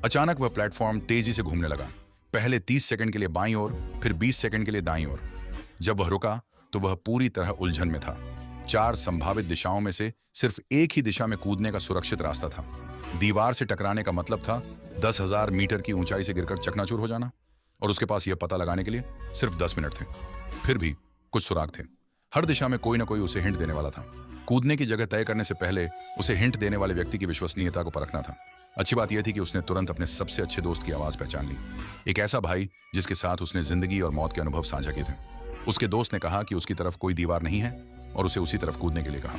अचानक वह प्लेटफॉर्म तेजी से घूमने लगा। पहले 30 सेकंड के लिए बाईं ओर, फिर 20 सेकंड के लिए दाईं ओर। जब वह रुका तो वह पूरी तरह उलझन में था। 4 संभावित दिशाओं में से सिर्फ एक ही दिशा में कूदने का सुरक्षित रास्ता था। दीवार से टकराने का मतलब था 10,000 मीटर की ऊंचाई से गिरकर चकनाचूर हो जाना, और उसके पास यह पता लगाने के लिए सिर्फ 10 मिनट थे। फिर भी कुछ सुराग थे। हर दिशा में कोई ना कोई उसे हिंट देने वाला था। कूदने की जगह तय करने से पहले उसे हिंट देने वाले व्यक्ति की विश्वसनीयता को परखना था। अच्छी बात यह थी कि उसने तुरंत अपने सबसे अच्छे दोस्त की आवाज पहचान ली। एक ऐसा भाई जिसके साथ उसने जिंदगी और मौत के अनुभव साझा किए थे। उसके दोस्त ने कहा कि उसकी तरफ कोई दीवार नहीं है और उसे उसी तरफ कूदने के लिए कहा।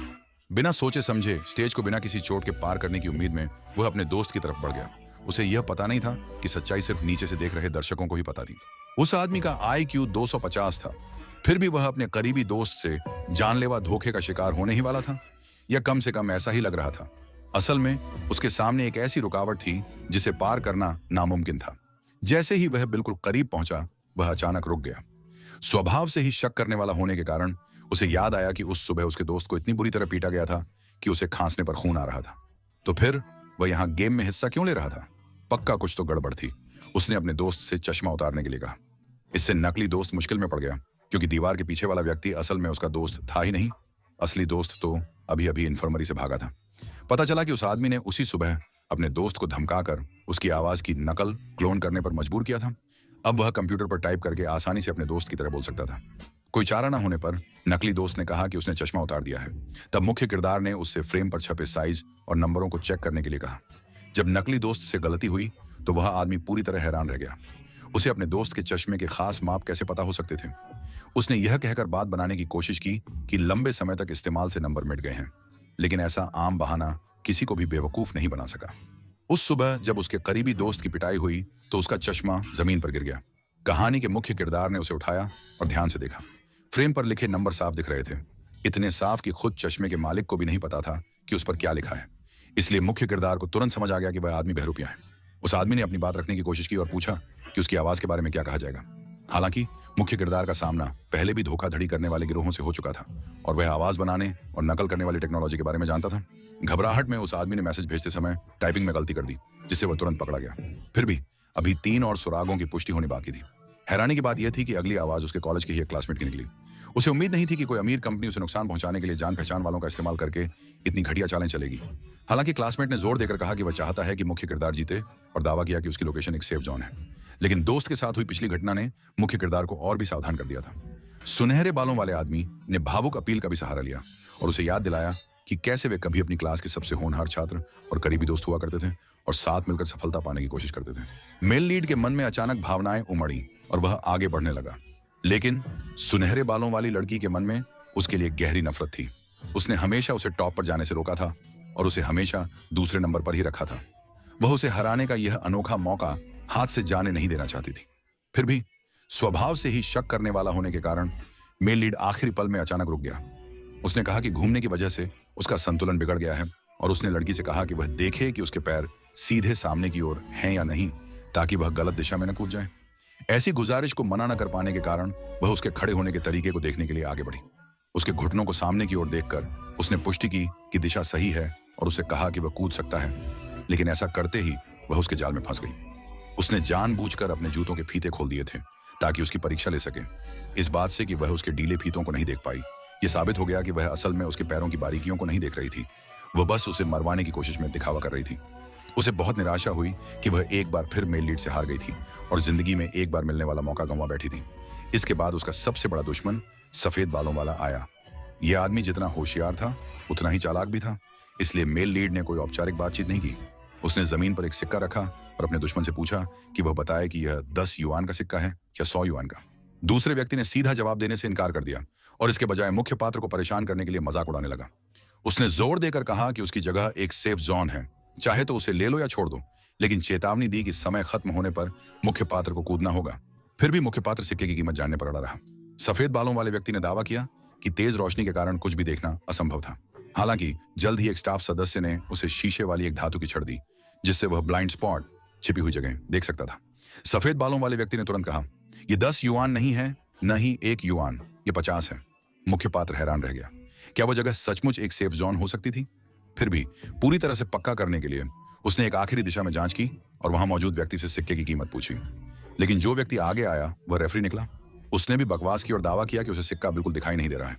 बिना सोचे समझे स्टेज को बिना किसी चोट के पार करने की उम्मीद में वह अपने दोस्त की तरफ बढ़ गया। उसे यह पता नहीं था कि सच्चाई सिर्फ नीचे से देख रहे दर्शकों को ही पता थी। उस आदमी का IQ 250 था। फिर भी वह अपने करीबी दोस्त से जानलेवा धोखे का शिकार होने ही वाला था, या कम से कम ऐसा ही लग रहा था। असल में उसके सामने एक ऐसी रुकावट थी जिसे पार करना नामुमकिन था। जैसे ही वह बिल्कुल करीब पहुंचा, वह अचानक रुक गया। स्वभाव से ही शक करने वाला होने के कारण उसे याद आया कि उस सुबह उसके दोस्त को इतनी बुरी तरह पीटा गया था कि उसे खांसने पर खून आ रहा था। तो फिर वह यहां गेम में हिस्सा क्यों ले रहा था? पक्का कुछ तो गड़बड़ थी। उसने अपने दोस्त से चश्मा उतारने के लिए कहा। इससे नकली दोस्त मुश्किल में पड़ गया, क्योंकि दीवार के पीछे वाला व्यक्ति असल में उसका दोस्त था ही नहीं। असली दोस्त तो अभी अभी इन्फर्मरी से भागा था। पता चला कि उस आदमी ने उसी सुबह अपने दोस्त को धमकाकर उसकी आवाज की नकल क्लोन करने पर मजबूर किया था। अब वह कंप्यूटर पर टाइप करके आसानी से अपने दोस्त की तरह बोल सकता था। कोई चारा ना होने पर नकली दोस्त ने कहा कि उसने चश्मा उतार दिया है। तब मुख्य किरदार ने उससे फ्रेम पर छपे साइज और नंबरों को चेक करने के लिए कहा। जब नकली दोस्त से गलती हुई तो वह आदमी पूरी तरह हैरान रह गया। उसे अपने दोस्त के चश्मे के खास माप कैसे पता हो सकते थे? उसने यह कहकर बात बनाने की कोशिश की कि लंबे समय तक इस्तेमाल से नंबर मिट गए हैं, लेकिन ऐसा आम बहाना किसी को भी बेवकूफ नहीं बना सका। उस सुबह जब उसके करीबी दोस्त की पिटाई हुई तो उसका चश्मा जमीन पर गिर गया। कहानी के मुख्य किरदार ने उसे उठाया और ध्यान से देखा। फ्रेम पर लिखे नंबर साफ दिख रहे थे, इतने साफ कि खुद चश्मे के मालिक को भी नहीं पता था कि उस पर क्या लिखा है। इसलिए मुख्य किरदार को तुरंत समझ आ गया कि वह आदमी बहरूपिया है। उस आदमी ने अपनी बात रखने की कोशिश की और पूछा कि उसकी आवाज के बारे में क्या कहा जाएगा। हालांकि मुख्य किरदार का सामना पहले भी धोखाधड़ी करने वाले गिरोहों से हो चुका था और वह आवाज बनाने और नकल करने वाली टेक्नोलॉजी के बारे में जानता था। घबराहट में उस आदमी ने मैसेज भेजते समय टाइपिंग में गलती कर दी, जिससे वह तुरंत पकड़ा गया। फिर भी अभी 3 और सुरागों की पुष्टि होनी बाकी थी। हैरानी की बात यह थी कि अगली आवाज उसके कॉलेज की ही एक क्लासमेट की निकली। उसे उम्मीद नहीं थी कि कोई अमीर कंपनी उसे नुकसान पहुंचाने के लिए जान पहचान वालों का इस्तेमाल करके इतनी घटिया चालें चलेगी। हालांकि क्लासमेट ने जोर देकर कहा कि वह चाहता है कि मुख्य किरदार जीते और दावा किया कि उसकी लोकेशन एक सेफ जोन है। लेकिन दोस्त के साथ हुई पिछली घटना ने मुख्य किरदार को और भी सावधान कर दिया था। सुनहरे बालों वाले आदमी ने भावुक अपील का भी सहारा लिया और उसे याद दिलाया कि कैसे वे कभी अपनी क्लास के सबसे होनहार छात्र और करीबी दोस्त हुआ करते थे और साथ मिलकर सफलता पाने की कोशिश करते थे। मेल लीड के मन में अचानक भावनाएं उमड़ी और वह आगे बढ़ने लगा। लेकिन सुनहरे बालों वाली लड़की के मन में उसके लिए गहरी नफरत थी। उसने हमेशा उसे टॉप पर जाने से रोका था और उसे हमेशा दूसरे नंबर पर ही रखा था। वह उसे हराने का यह अनोखा मौका हाथ से जाने नहीं देना चाहती थी। फिर भी स्वभाव से ही शक करने वाला होने के कारण मेल लीड आखिरी पल में अचानक रुक गया। उसने कहा कि घूमने की वजह से उसका संतुलन बिगड़ गया है और उसने लड़की से कहा कि वह देखे कि उसके पैर सीधे सामने की ओर हैं या नहीं, ताकि वह गलत दिशा में न कूद जाए। ऐसी गुजारिश को मना न कर पाने के कारण वह उसके खड़े होने के तरीके को देखने के लिए आगे बढ़ी। उसके घुटनों को सामने की ओर देखकर उसने पुष्टि की कि दिशा सही है और उसे कहा कि वह कूद सकता है, लेकिन ऐसा करते ही वह उसके जाल में फंस गई। उसने जानबूझकर अपने जूतों के फीते खोल दिए थे ताकि उसकी परीक्षा ले सके। इस बात से कि वह उसके ढीले फीतों को नहीं देख पाई, यह साबित हो गया कि वह असल में उसके पैरों की बारीकियों को नहीं देख रही थी। वह बस उसे मरवाने की कोशिश में दिखावा कर रही थी। उसे बहुत निराशा हुई कि वह एक बार फिर मेल लीड से हार गई थी और जिंदगी में एक बार मिलने वाला मौका गंवा बैठी थी। इसके बाद उसका सबसे बड़ा दुश्मन सफेद बालों वाला आया। यह आदमी जितना होशियार था उतना ही चालाक भी था। इसलिए मेल लीड ने कोई औपचारिक बातचीत नहीं की। उसने जमीन पर एक सिक्का रखा और अपने दुश्मन से पूछा कि वह बताए कि यह 10 युआन का सिक्का है या 100 युआन का। दूसरे व्यक्ति ने सीधा जवाब देने से इनकार कर दिया और इसके बजाय मुख्य पात्र को परेशान करने के लिए मजाक उड़ाने लगा। उसने जोर देकर कहा कि उसकी जगह एक सेफ जोन है, चाहे तो उसे ले लो या छोड़ दो, लेकिन चेतावनी दी कि समय खत्म होने पर मुख्य पात्र को कूदना होगा। फिर भी मुख्य पात्र सिक्के की कीमत जानने पर अड़ा रहा। सफेद बालों वाले व्यक्ति ने दावा किया कि तेज रोशनी के कारण कुछ भी देखना असंभव था। हालांकि जल्द ही एक स्टाफ सदस्य ने उसे शीशे वाली एक धातु की छड़ दी, जिससे वह ब्लाइंड स्पॉट छिपी हुई जगह देख सकता था। सफेद बालों वाले व्यक्ति ने तुरंत कहा, यह 10 युआन नहीं है, न ही 1 युआन, ये 50 है। मुख्य पात्र हैरान रह गया। क्या वह जगह सचमुच एक सेफ जोन हो सकती थी? फिर भी पूरी तरह से पक्का करने के लिए उसने एक आखिरी दिशा में जांच की और वहां मौजूद व्यक्ति से सिक्के की कीमत पूछी। लेकिन जो व्यक्ति आगे आया वह रेफरी निकला। उसने भी बकवास की और दावा किया कि उसे सिक्का बिल्कुल दिखाई नहीं दे रहा है।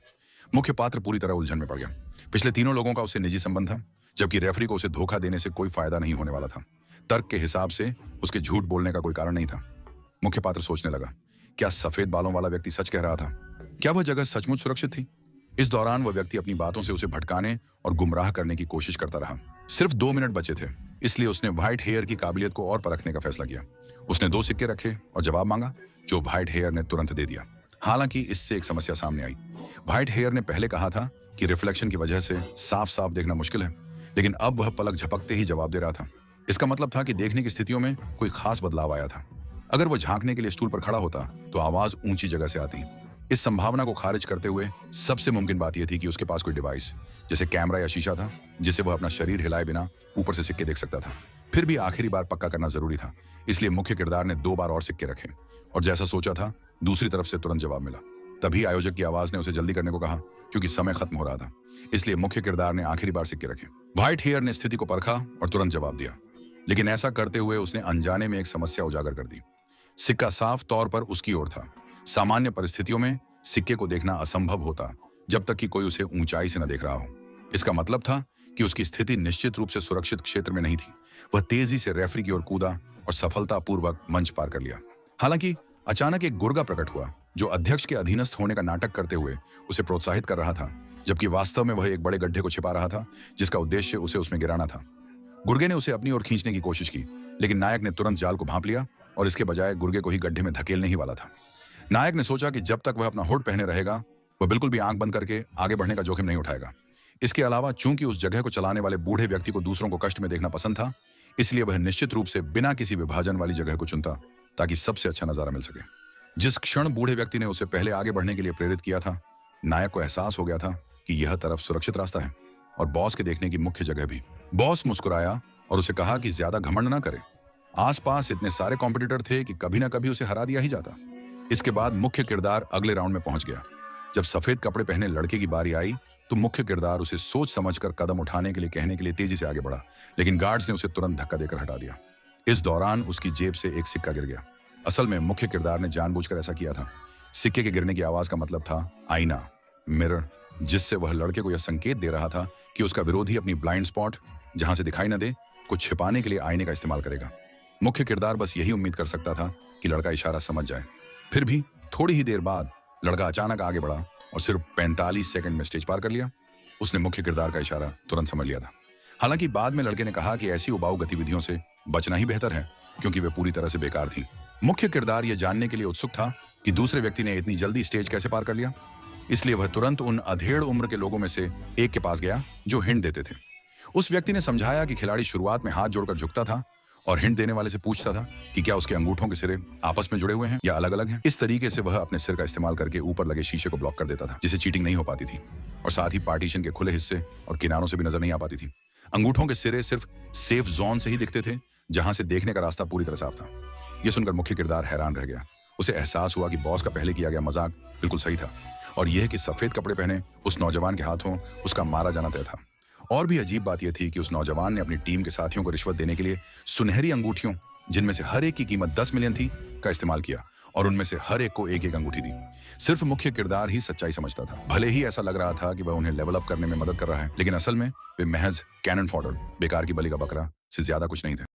मुख्य पात्र पूरी तरह उलझन में पड़ गया। पिछले तीनों लोगों का उससे निजी संबंध था, जबकि रेफरी को उसे धोखा देने से कोई फायदा नहीं होने वाला था। तर्क के हिसाब से उसके झूठ बोलने का कोई कारण नहीं था। मुख्य पात्र सोचने लगा, क्या सफेद बालों वाला व्यक्ति सच कह रहा था? क्या वह जगह सचमुच सुरक्षित थी? इस दौरान वह व्यक्ति अपनी बातों से उसे भटकाने और गुमराह करने की कोशिश करता रहा। सिर्फ 2 मिनट बचे थे, इसलिए उसने व्हाइट हेयर की काबिलियत को और परखने का फैसला किया। उसने 2 सिक्के रखे और जवाब मांगा, जो व्हाइट हेयर ने तुरंत दे दिया। हालांकि इससे एक समस्या सामने आई। व्हाइट हेयर ने पहले कहा था कि रिफ्लेक्शन की वजह से साफ साफ देखना मुश्किल है, लेकिन अब वह पलक झपकते ही जवाब दे रहा था। इसका मतलब था कि देखने की स्थितियों में कोई खास बदलाव आया था। अगर वह झांकने के लिए स्टूल पर खड़ा होता तो आवाज ऊंची जगह से आती। इस संभावना को खारिज करते हुए सबसे मुमकिन बात यह थी कि उसके पास कोई डिवाइस, जैसे कैमरा या शीशा था, जिससे वह अपना शरीर हिलाए बिना ऊपर से सिक्के देख सकता था। फिर भी आखिरी बार पक्का करना जरूरी था, इसलिए मुख्य किरदार ने 2 बार और सिक्के रखे और जैसा सोचा था दूसरी तरफ से तुरंत जवाब मिला। तभी आयोजक की आवाज ने उसे जल्दी करने को कहा, क्योंकि समय खत्म हो रहा था। इसलिए मुख्य किरदार ने आखिरी बार सिक्के रखे। व्हाइट हेयर ने स्थिति को परखा और तुरंत जवाब दिया, लेकिन ऐसा करते हुए उसने अनजाने में एक समस्या उजागर कर दी। सिक्का साफ तौर पर उसकी ओर था। सामान्य परिस्थितियों में सिक्के को देखना असंभव होता जब तक कि कोई उसे ऊंचाई से न देख रहा हो। इसका मतलब था कि उसकी स्थिति निश्चित रूप से सुरक्षित क्षेत्र में नहीं थी। वह तेजी से रेफरी की ओर कूदा और सफलतापूर्वक मंच पार कर लिया। हालांकि अचानक एक गुर्गा प्रकट हुआ, जो अध्यक्ष के अधीनस्थ होने का नाटक करते हुए उसे प्रोत्साहित कर रहा था, जबकि वास्तव में वह एक बड़े गड्ढे को छिपा रहा था, जिसका उद्देश्य उसे उसमें गिराना था। गुर्गे ने उसे अपनी ओर खींचने की कोशिश की, लेकिन नायक ने तुरंत जाल को भांप लिया और इसके बजाय गुर्गे को ही गड्ढे में धकेलने ही वाला था। नायक ने सोचा कि जब तक वह अपना हुड पहने रहेगा, वह बिल्कुल भी आंख बंद करके आगे बढ़ने का जोखिम नहीं उठाएगा। इसके अलावा चूंकि उस जगह को चलाने वाले बूढ़े व्यक्ति को दूसरों को कष्ट में देखना पसंद था, इसलिए वह निश्चित रूप से बिना किसी विभाजन वाली जगह को चुनता, ताकि सबसे अच्छा नजारा मिल सके। जिस क्षण बूढ़े व्यक्ति ने उसे पहले आगे बढ़ने के लिए प्रेरित किया था, नायक को एहसास हो गया था कि यह तरफ सुरक्षित रास्ता है और बॉस के देखने की मुख्य जगह भी। बॉस मुस्कुराया और उसे कहा कि ज्यादा घमंड ना करे। आसपास इतने सारे कॉम्पिटिटर थे कि कभी ना कभी उसे हरा दिया ही जाता। इसके बाद मुख्य किरदार अगले राउंड में पहुंच गया। जब सफेद कपड़े पहने लड़के की बारी आई तो मुख्य किरदार उसे सोच समझकर कदम उठाने के लिए कहने के लिए तेजी से आगे बढ़ा, लेकिन गार्ड्स ने उसे तुरंत धक्का देकर हटा दिया। इस दौरान उसकी जेब से एक सिक्का गिर गया। असल में मुख्य किरदार ने जानबूझकर ऐसा किया था। सिक्के के गिरने की आवाज का मतलब था आईना, मिरर, जिससे वह लड़के को यह संकेत दे रहा था कि उसका विरोधी अपनी ब्लाइंड स्पॉट, जहां से दिखाई न दे, को छिपाने के लिए आईने का इस्तेमाल करेगा। मुख्य किरदार बस यही उम्मीद कर सकता था कि लड़का इशारा समझ जाए। फिर भी थोड़ी ही देर बाद लड़का अचानक आगे बढ़ा और सिर्फ 45 सेकंड में स्टेज पार कर लिया। उसने मुख्य किरदार का इशारा तुरंत समझ लिया था। हालांकि बाद में लड़के ने कहा कि ऐसी उबाऊ गतिविधियों से बचना ही बेहतर है, क्योंकि वे पूरी तरह से बेकार थी। मुख्य किरदार यह जानने के लिए उत्सुक था कि दूसरे व्यक्ति ने इतनी जल्दी स्टेज कैसे पार कर लिया, इसलिए वह तुरंत उन अधेड़ उम्र के लोगों में से एक के पास गया जो हिंट देते थे। उस व्यक्ति ने समझाया कि खिलाड़ी शुरुआत में हाथ जोड़कर झुकता था और हिंट देने वाले से पूछता था कि क्या उसके अंगूठों के सिरे आपस में जुड़े हुए हैं या अलग अलग हैं। इस तरीके से वह अपने सिर का इस्तेमाल करके ऊपर लगे शीशे को ब्लॉक कर देता था, जिससे चीटिंग नहीं हो पाती थी, और साथ ही पार्टीशन के खुले हिस्से और किनारों से भी नजर नहीं आ पाती थी। अंगूठों के सिरे सिर्फ सेफ जोन से ही दिखते थे, जहां से देखने का रास्ता पूरी तरह साफ था। यह सुनकर मुख्य किरदार हैरान रह गया। उसे एहसास हुआ कि बॉस का पहले किया गया मजाक बिल्कुल सही था, और यह कि सफेद कपड़े पहने उस नौजवान के हाथों उसका मारा जाना तय था। और भी अजीब बात यह थी कि उस नौजवान ने अपनी टीम के साथियों को रिश्वत देने के लिए सुनहरी अंगूठियों, जिनमें से हर एक की कीमत 10 मिलियन थी, का इस्तेमाल किया और उनमें से हर एक को एक एक अंगूठी दी। सिर्फ मुख्य किरदार ही सच्चाई समझता था। भले ही ऐसा लग रहा था कि वह उन्हें लेवल अप करने में मदद कर रहा है, लेकिन असल में वे महज कैनन फॉडर, बेकार की बलि का बकरा से ज्यादा कुछ नहीं थे।